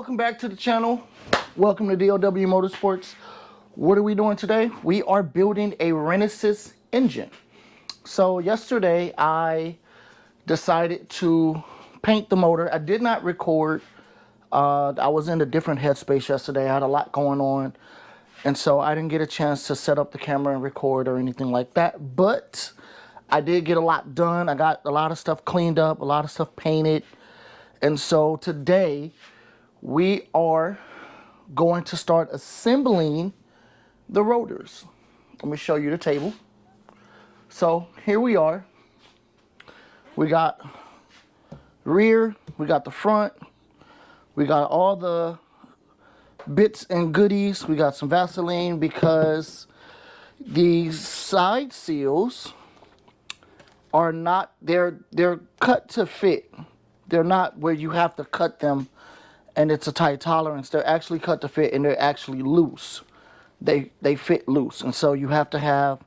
welcome back to the channel. Welcome to DOW Motorsports. What are we doing today? We are building a Renesis engine. So yesterday I decided to paint the motor. I did not record. I was in a different headspace yesterday. I had a lot going on, and so I didn't get a chance to set up the camera and record or anything like that. But I did get a lot done. I got a lot of stuff cleaned up, a lot of stuff painted. And so today we are going to start assembling the rotors. Let me show you the table. So here we are. We got rear, we got the front, we got all the bits and goodies. We got some Vaseline because these side seals are not, they're cut to fit. They're not where you have to cut them and it's a tight tolerance. They're actually cut to fit and they're actually loose. They fit loose, and so you have to have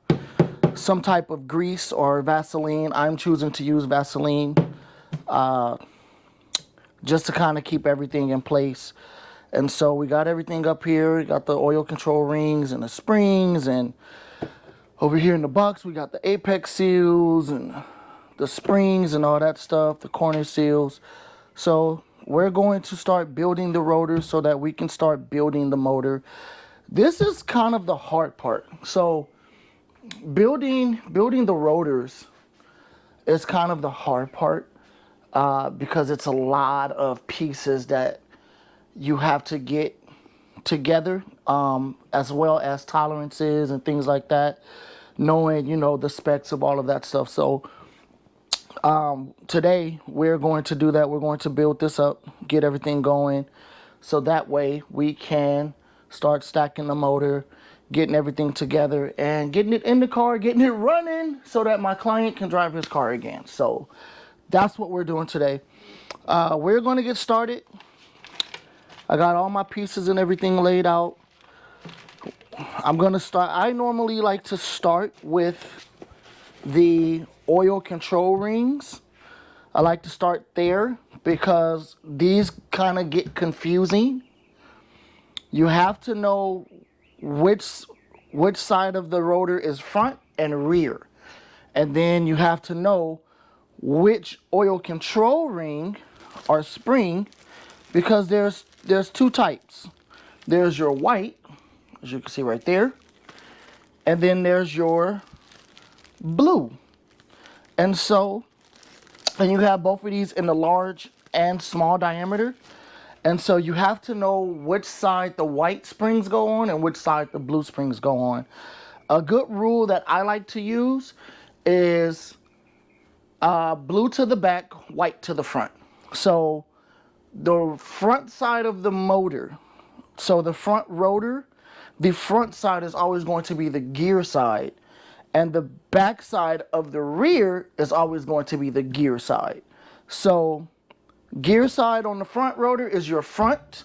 some type of grease or Vaseline. I'm choosing to use Vaseline just to kind of keep everything in place. And so we got everything up here. We got the oil control rings and the springs, and over here in the box we got the apex seals and the springs and all that stuff, the corner seals. So we're going to start building the rotors so that we can start building the motor. This is kind of the hard part. So building the rotors is kind of the hard part because it's a lot of pieces that you have to get together, as well as tolerances and things like that, knowing, you know, the specs of all of that stuff. So today we're going to do that. We're going to build this up, get everything going, so that way we can start stacking the motor, getting everything together, and getting it in the car, getting it running so that my client can drive his car again. So that's what we're doing today. We're going to get started. I got all my pieces and everything laid out. I'm going to start. I normally like to start with the oil control rings. I like to start there because these kind of get confusing. You have to know which side of the rotor is front and rear, and then you have to know which oil control ring or spring, because there's two types. There's your white, as you can see right there, and then there's your blue. And so, and you have both of these in the large and small diameter. And so you have to know which side the white springs go on and which side the blue springs go on. A good rule that I like to use is blue to the back, white to the front. So the front side of the motor, so the front rotor, the front side is always going to be the gear side, and the back side of the rear is always going to be the gear side. So gear side on the front rotor is your front,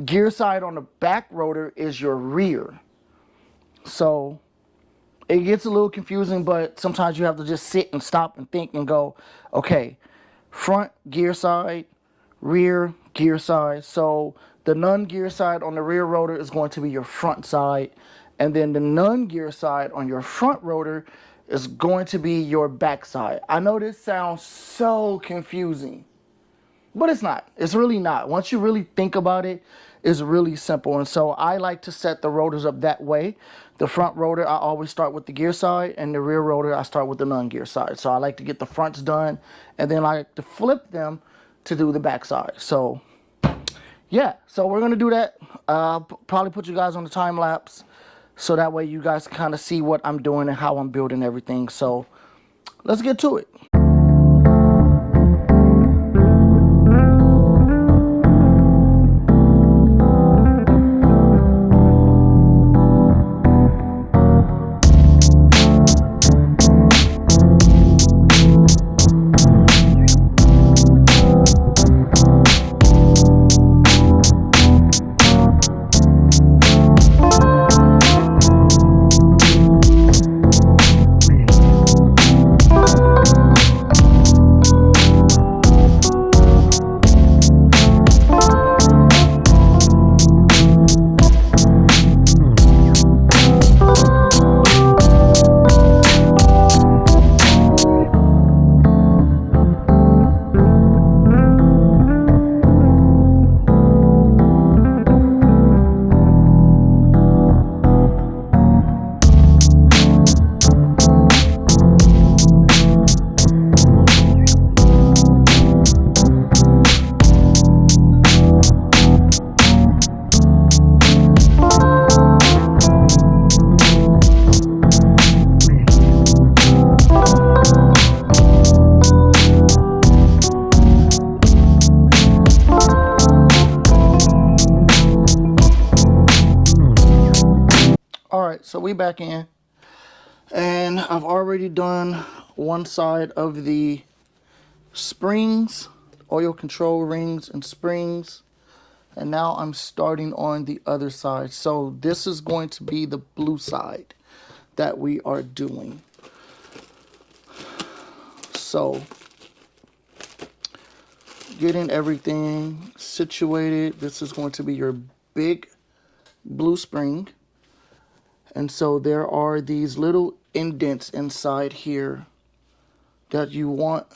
gear side on the back rotor is your rear. So it gets a little confusing, but sometimes you have to just sit and stop and think and go, okay, front gear side, rear gear side. So the non-gear side on the rear rotor is going to be your front side, and then the non-gear side on your front rotor is going to be your back side. I know this sounds so confusing, but it's not. It's really not. Once you really think about it, it's really simple. And so I like to set the rotors up that way. The front rotor, I always start with the gear side, and the rear rotor, I start with the non-gear side. So I like to get the fronts done, and then I like to flip them to do the back side. So yeah, so we're going to do that. Probably put you guys on the time lapse, so that way you guys kind of see what I'm doing and how I'm building everything. So let's get to it. All right, so we back in, and I've already done one side of the springs, oil control rings and springs, and now I'm starting on the other side. So this is going to be the blue side that we are doing. So getting everything situated, this is going to be your big blue spring. And so there are these little indents inside here that you want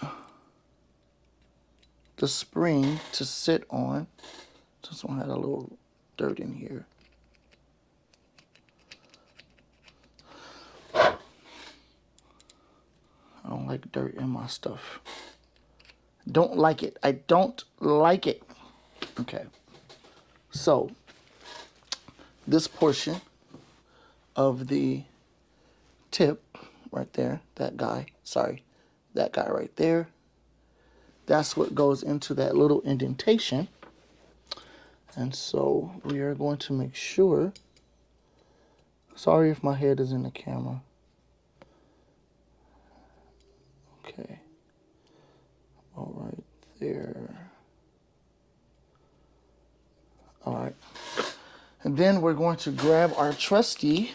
the spring to sit on. This one had a little dirt in here. I don't like dirt in my stuff. Don't like it. I don't like it. Okay. So this portion of the tip right there, that guy right there, that's what goes into that little indentation. And so we are going to make sure, sorry if my head is in the camera. Okay. All right there. All right. And then we're going to grab our trusty,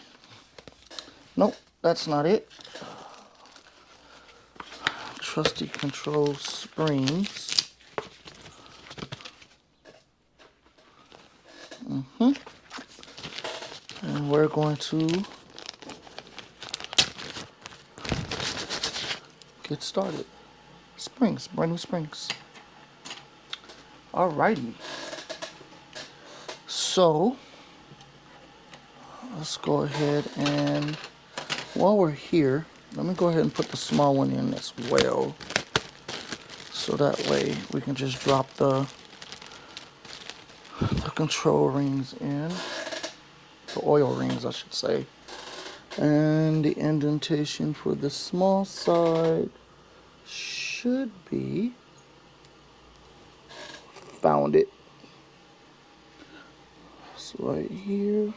nope, that's not it. Trusty control springs. And we're going to get started. Springs, brand new springs. Alrighty. So let's go ahead and while we're here, let me go ahead and put the small one in as well. So that way we can just drop the control rings in. The oil rings, I should say. And the indentation for the small side should be, found it. So right here,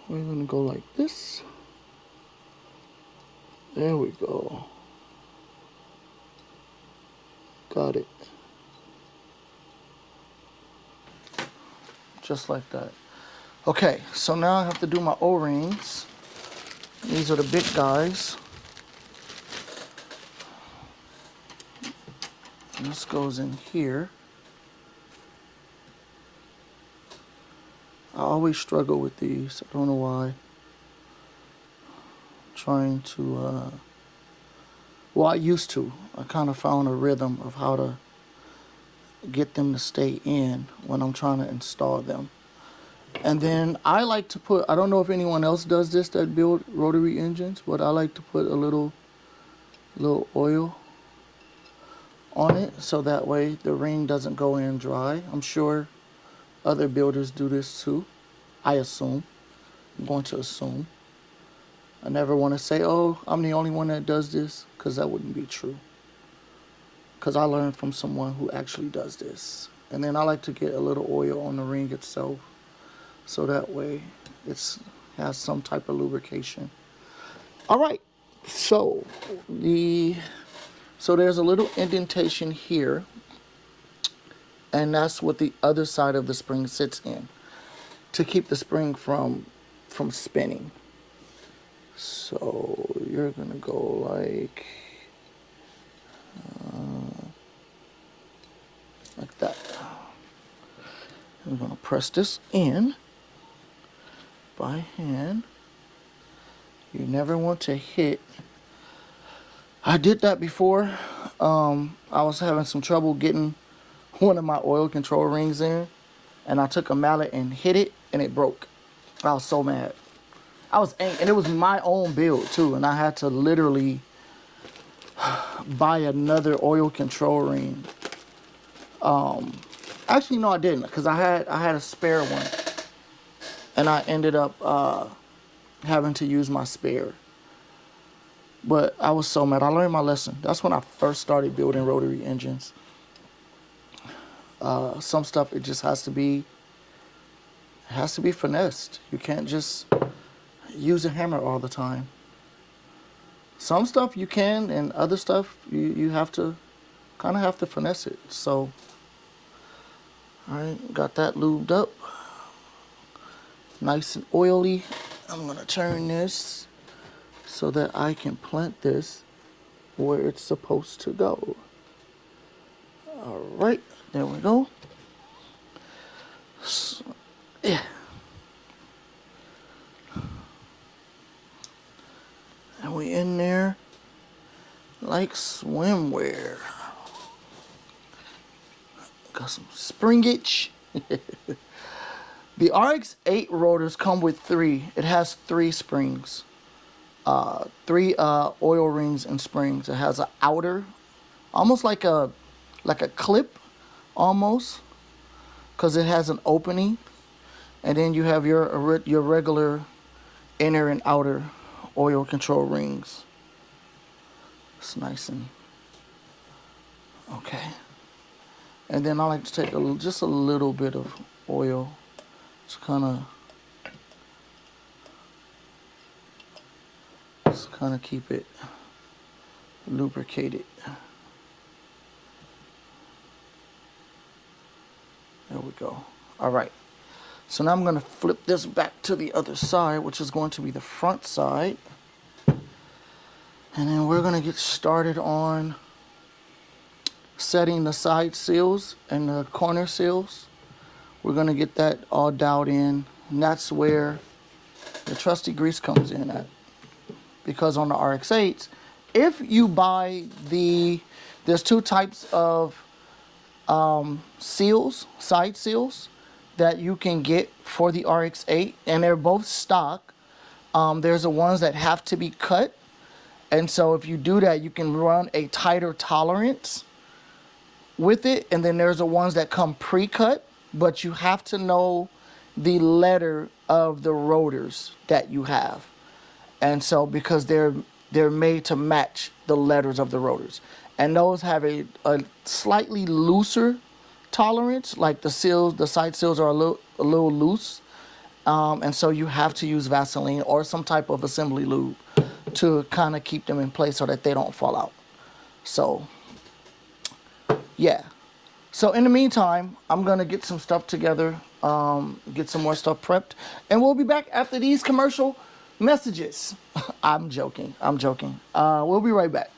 we're gonna go like this. There we go. Got it. Just like that. Okay, so now I have to do my O-rings. These are the big guys. And this goes in here. I always struggle with these. I don't know why. Trying to, well, I used to. I kind of found a rhythm of how to get them to stay in when I'm trying to install them. And then I like to put, I don't know if anyone else does this that build rotary engines, but I like to put a little oil on it so that way the ring doesn't go in dry. I'm sure other builders do this too. I assume. I'm going to assume. I never want to say, oh, I'm the only one that does this, because that wouldn't be true. Because I learned from someone who actually does this. And then I like to get a little oil on the ring itself, so that way it has some type of lubrication. All right, so there's a little indentation here, and that's what the other side of the spring sits in to keep the spring from spinning. So you're gonna go like that. I'm gonna press this in by hand. You never want to hit. I did that before. I was having some trouble getting one of my oil control rings in, and I took a mallet and hit it, and it broke. I was so mad. I was angry, and it was my own build too, and I had to literally buy another oil control ring. Actually, no, I didn't, because I had a spare one, and I ended up having to use my spare. But I was so mad. I learned my lesson. That's when I first started building rotary engines. Some stuff, it just has to be It has to be finessed. You can't just use a hammer all the time. Some stuff you can, and other stuff you have to kind of have to finesse it. So, all right, got that lubed up, nice and oily. I'm gonna turn this so that I can plant this where it's supposed to go. All right, there we go. So, yeah. And we in there like swimwear. Got some springage. The Rx8 rotors come with 3. It has 3 springs. 3 oil rings and springs. It has an outer, almost like a clip, almost, because it has an opening, and then you have your regular inner and outer oil control rings. It's nice and okay. And then I like to take just a little bit of oil to kind of keep it lubricated. There we go. All right. So now I'm going to flip this back to the other side, which is going to be the front side. And then we're going to get started on setting the side seals and the corner seals. We're going to get that all dialed in. And that's where the trusty grease comes in at. Because on the Rx8s, if you buy there's 2 types of seals, side seals, that you can get for the Rx8, and they're both stock. There's the ones that have to be cut, and so if you do that, you can run a tighter tolerance with it. And then there's the ones that come pre-cut, but you have to know the letter of the rotors that you have. And so because they're made to match the letters of the rotors, and those have a slightly looser tolerance, like the side seals are a little loose, and so you have to use Vaseline or some type of assembly lube to kind of keep them in place so that they don't fall out. So yeah. So in the meantime, I'm gonna get some stuff together, get some more stuff prepped, and we'll be back after these commercial messages. I'm joking. We'll be right back.